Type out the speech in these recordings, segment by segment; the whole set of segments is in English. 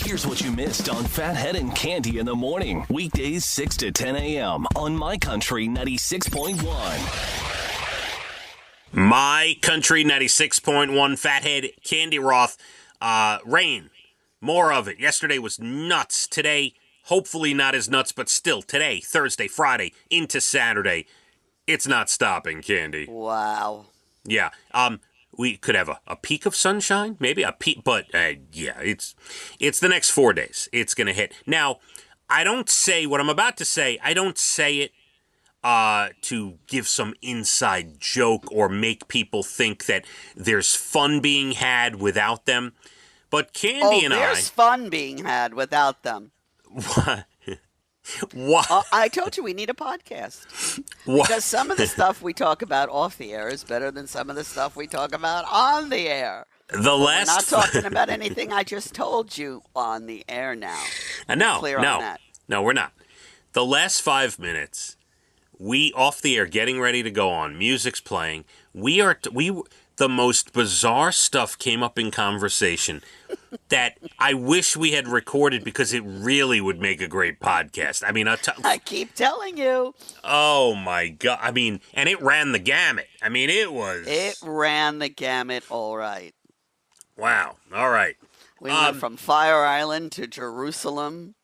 Here's what you missed on Phathead and Cande in the morning. Weekdays 6 to 10 a.m. on My Country 96.1. My Country 96.1, Phathead, Cande Roth. Rain. More of it. Yesterday was nuts. Today, hopefully not as nuts, but still, today, Thursday, Friday, into Saturday, it's not stopping, Cande. Wow. Yeah. We could have a peak of sunshine, maybe a peak, but yeah, it's the next 4 days. It's going to hit. Now, I don't say what I'm about to say. I don't say it to give some inside joke or make people think that there's fun being had without them. But Cande and there's fun being had without them. What? What? I told you we need a podcast. What? Because some of the stuff we talk about off the air is better than some of the stuff we talk about on the air. We're not talking about anything I just told you on the air now. No, Clear on that. No, we're not. The last 5 minutes, we off the air, getting ready to go on. Music's playing. The most bizarre stuff came up in conversation that I wish we had recorded because it really would make a great podcast. I mean, I keep telling you. Oh my God. I mean, and it ran the gamut. I mean, It ran the gamut, all right. Wow. All right. We went from Fire Island to Jerusalem.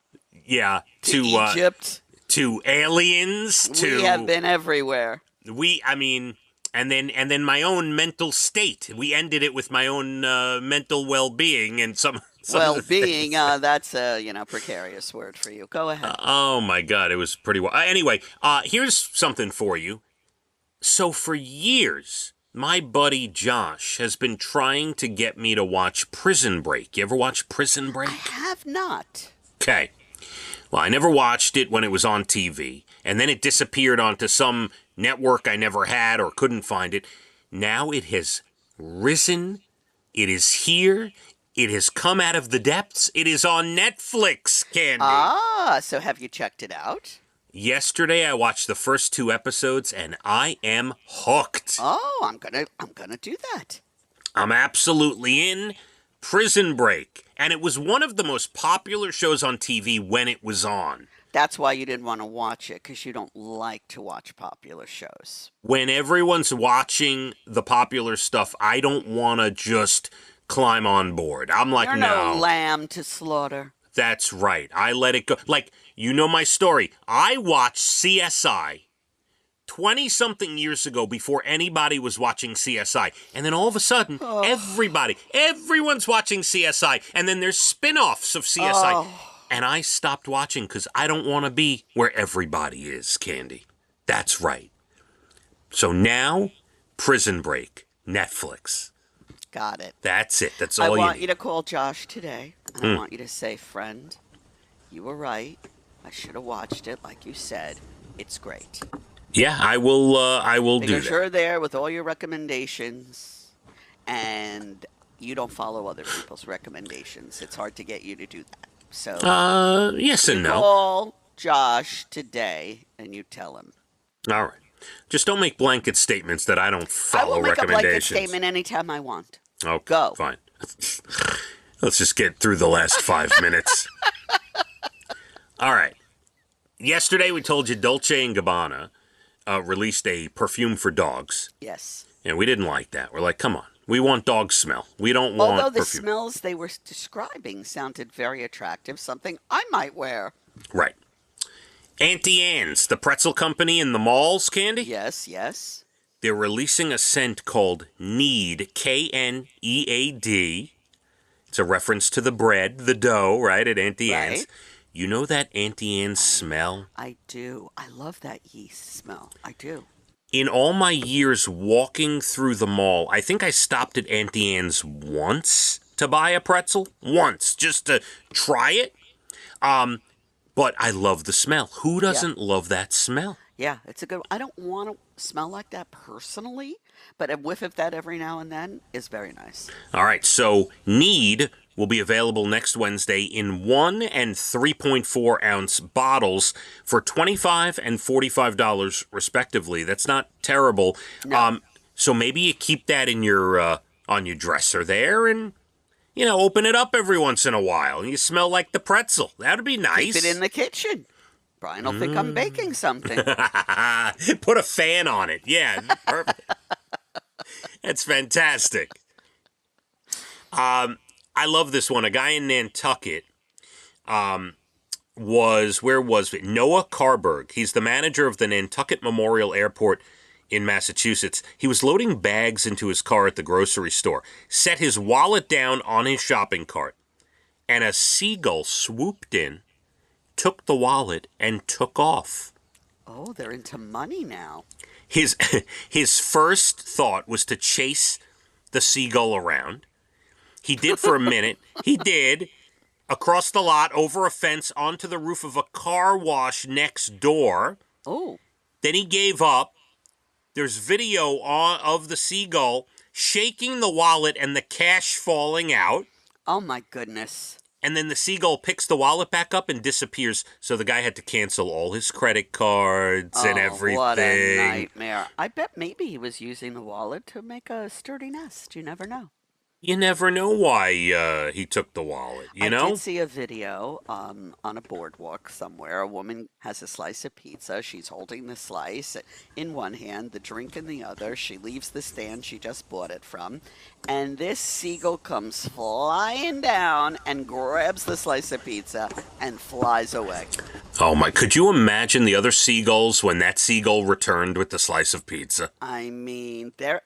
Yeah. To Egypt. To aliens. We have been everywhere. And then my own mental state. We ended it with my own mental well-being and some well-being. That's a precarious word for you. Go ahead. Oh my God, it was pretty well. Anyway, here's something for you. So for years, my buddy Josh has been trying to get me to watch Prison Break. You ever watch Prison Break? I have not. Okay. Well, I never watched it when it was on TV, and then it disappeared onto some network I never had or couldn't find it. Now it has risen. It is here. It has come out of the depths. It is on Netflix, Cande. So have you checked it out? Yesterday I watched the first 2 episodes and I am hooked. Oh, I'm gonna do that. I'm absolutely in. Prison Break. And it was one of the most popular shows on TV when it was on. That's why you didn't want to watch it, because you don't like to watch popular shows. When everyone's watching the popular stuff, I don't want to just climb on board. I'm like, You're no. no lamb to slaughter. That's right. I let it go. Like, you know my story. I watched CSI 20-something years ago before anybody was watching CSI. And then all of a sudden, everyone's watching CSI. And then there's spin-offs of CSI. And I stopped watching because I don't want to be where everybody is, Cande. That's right. So now, Prison Break, Netflix. Got it. That's it. That's all you need. I want you to call Josh today. I want you to say, friend, you were right. I should have watched it like you said. It's great. Yeah, I will do that. Because you're there with all your recommendations, and you don't follow other people's recommendations. It's hard to get you to do that. So, yes and no. Call Josh today, and you tell him. All right. Just don't make blanket statements that I don't follow recommendations. I will make a blanket statement anytime I want. Okay, go. Fine. Let's just get through the last 5 minutes. All right. Yesterday we told you Dolce & Gabbana released a perfume for dogs. Yes. And we didn't like that. We're like, come on. We want dog smell. We don't want Although the perfume. smells they were describing sounded very attractive, something I might wear. Right. Auntie Anne's, the pretzel company in the malls, Cande? Yes, yes. They're releasing a scent called Knead, K-N-E-A-D. It's a reference to the bread, the dough, right, at Auntie Anne's. You know that Auntie Anne's smell? I do. I love that yeast smell. I do. In all my years walking through the mall, I think I stopped at Auntie Anne's once to buy a pretzel. Once, just to try it. But I love the smell. Who doesn't love that smell? Yeah, it's a good. I don't want to smell like that personally, but a whiff of that every now and then is very nice. All right, so Knead will be available next Wednesday in 1 and 3.4 ounce bottles for $25 and $45 respectively. That's not terrible. No. So maybe you keep that in your on your dresser there, and open it up every once in a while, and you smell like the pretzel. That'd be nice. Keep it in the kitchen. Brian will think I'm baking something. Put a fan on it. Yeah, perfect. That's fantastic. I love this one. A guy in Nantucket where was it? Noah Carberg. He's the manager of the Nantucket Memorial Airport in Massachusetts. He was loading bags into his car at the grocery store, set his wallet down on his shopping cart, and a seagull swooped in, took the wallet, and took off. Oh, they're into money now. His first thought was to chase the seagull around. He did for a minute. He did. Across the lot, over a fence, onto the roof of a car wash next door. Oh. Then he gave up. There's video of the seagull shaking the wallet and the cash falling out. Oh, my goodness. And then the seagull picks the wallet back up and disappears. So the guy had to cancel all his credit cards and everything. What a nightmare. I bet maybe he was using the wallet to make a sturdy nest. You never know. You never know why he took the wallet, you know? I did see a video on a boardwalk somewhere. A woman has a slice of pizza. She's holding the slice in one hand, the drink in the other. She leaves the stand she just bought it from. And this seagull comes flying down and grabs the slice of pizza and flies away. Oh, my. Could you imagine the other seagulls when that seagull returned with the slice of pizza? I mean, they're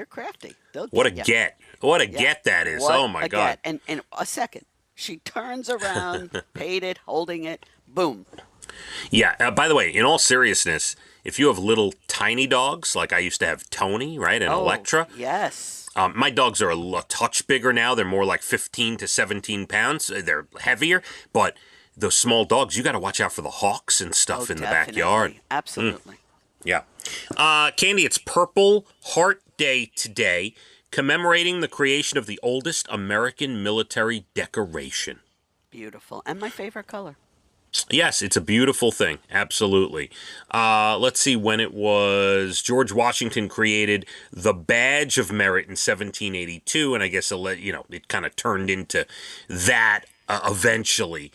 crafty. What a get. What a get that is. Oh, my God. And a second. She turns around, paid it, holding it, boom. Yeah. By the way, in all seriousness, if you have little tiny dogs, like I used to have Tony, right, and Electra. Yes. My dogs are a touch bigger now. They're more like 15 to 17 pounds. They're heavier. But those small dogs, you got to watch out for the hawks and stuff in the backyard. Absolutely. Yeah. Candy, it's Purple Heart Day today, commemorating the creation of the oldest American military decoration. Beautiful. And my favorite color. Yes, it's a beautiful thing. Absolutely. Let's see when it was. George Washington created the Badge of Merit in 1782, and I guess it kind of turned into that eventually.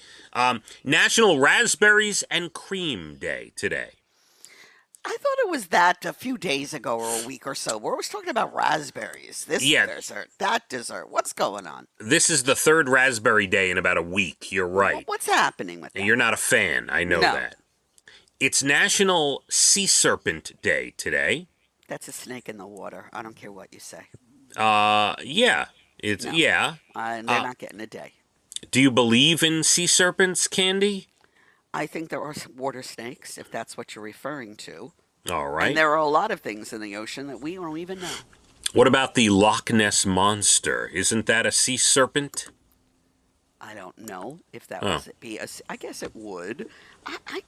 National Raspberries and Cream Day today. I thought it was that a few days ago or a week or so. We're always talking about raspberries. This dessert, that dessert. What's going on? This is the third raspberry day in about a week. You're right. What's happening with that? And you're not a fan. I know that. It's National Sea Serpent Day today. That's a snake in the water. I don't care what you say. Yeah. Yeah. They're not getting a day. Do you believe in sea serpents, Candy? I think there are water snakes, if that's what you're referring to. All right. And there are a lot of things in the ocean that we don't even know. What about the Loch Ness Monster? Isn't that a sea serpent? I don't know if that would be a... I guess it would.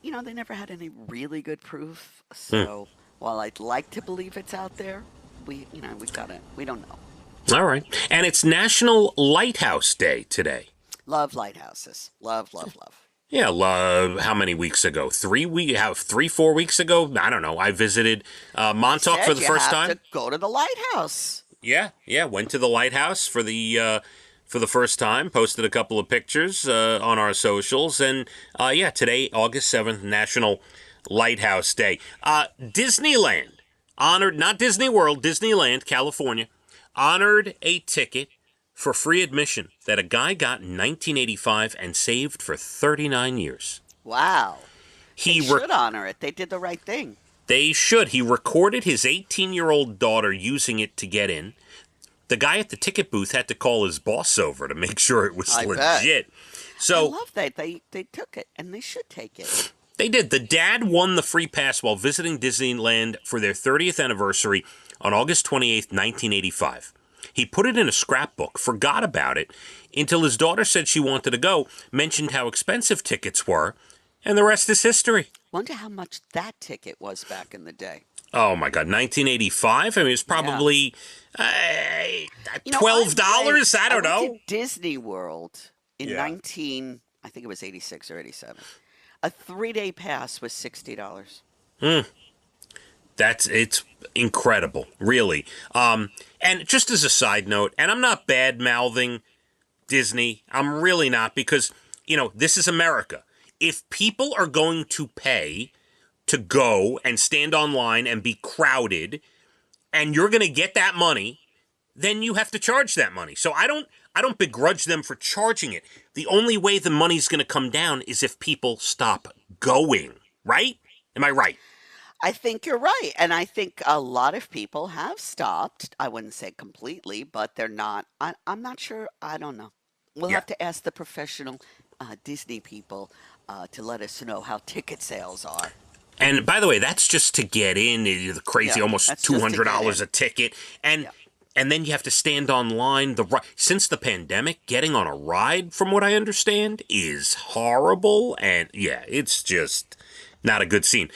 They never had any really good proof. So while I'd like to believe it's out there, we don't know. All right. And it's National Lighthouse Day today. Love lighthouses. Love, love, love. Yeah, how many weeks ago? 4 weeks ago? I don't know. I visited Montauk for the first time. You have to go to the lighthouse. Yeah. Went to the lighthouse for the first time. Posted a couple of pictures on our socials, and today, August 7th, National Lighthouse Day. Disneyland honored, not Disney World, Disneyland, California, honored a ticket for free admission that a guy got in 1985 and saved for 39 years. Wow. They should honor it. They did the right thing. They should. He recorded his 18-year-old daughter using it to get in. The guy at the ticket booth had to call his boss over to make sure it was legit. So I love that. They took it, and they should take it. They did. The dad won the free pass while visiting Disneyland for their 30th anniversary on August 28th, 1985. He put it in a scrapbook, forgot about it, until his daughter said she wanted to go, mentioned how expensive tickets were, and the rest is history. Wonder how much that ticket was back in the day. Oh, my God, 1985? I mean, it's probably $12. I don't know. I went to Disney World in I think it was 86 or 87. A 3-day pass was $60. It's incredible, really. And just as a side note, and I'm not bad-mouthing Disney. I'm really not, because, this is America. If people are going to pay to go and stand online and be crowded, and you're going to get that money, then you have to charge that money. So I don't begrudge them for charging it. The only way the money's going to come down is if people stop going, right? Am I right? I think you're right. And I think a lot of people have stopped. I wouldn't say completely, but they're not. I'm not sure. I don't know. We'll Yeah. have to ask the professional Disney people to let us know how ticket sales are. And by the way, that's just to get in. The crazy, Yeah, almost that's just to get $200 in. a ticket, and Yeah. and then you have to stand online. Since the pandemic, getting on a ride, from what I understand, is horrible, and yeah, it's just not a good scene.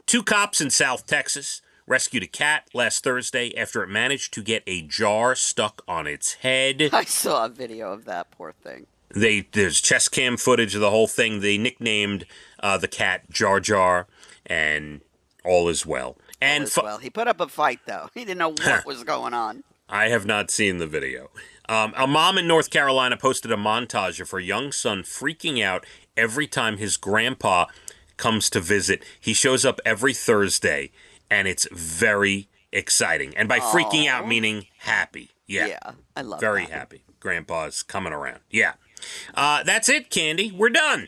2 cops in South Texas rescued a cat last Thursday after it managed to get a jar stuck on its head. I saw a video of that poor thing. There's chest cam footage of the whole thing. They nicknamed the cat Jar Jar, and all is well. And Well, he put up a fight, though. He didn't know what was going on. I have not seen the video. A mom in North Carolina posted a montage of her young son freaking out every time his grandpa comes to visit. He shows up every Thursday, and it's very exciting. And by freaking out, meaning happy. Yeah, I love very that. happy. Grandpa's coming around. Yeah. That's it, Candy. We're done.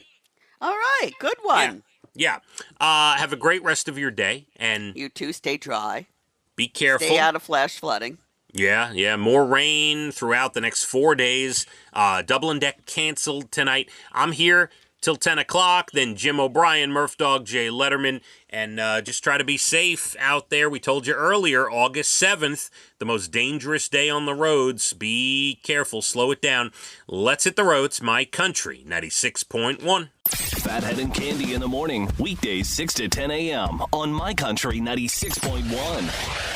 All right, good one. Yeah. Have a great rest of your day, and You too, stay dry. be careful. Stay out of flash flooding. Yeah. More rain throughout the next 4 days. Dublin Deck canceled tonight. I'm here till 10 o'clock. Then Jim O'Brien, Murph Dog, Jay Letterman. And just try to be safe out there. We told you earlier, August 7th, the most dangerous day on the roads. Be careful. Slow it down. Let's hit the roads. My Country 96.1. Phathead and Cande in the morning. Weekdays 6 to 10 a.m. on My Country 96.1.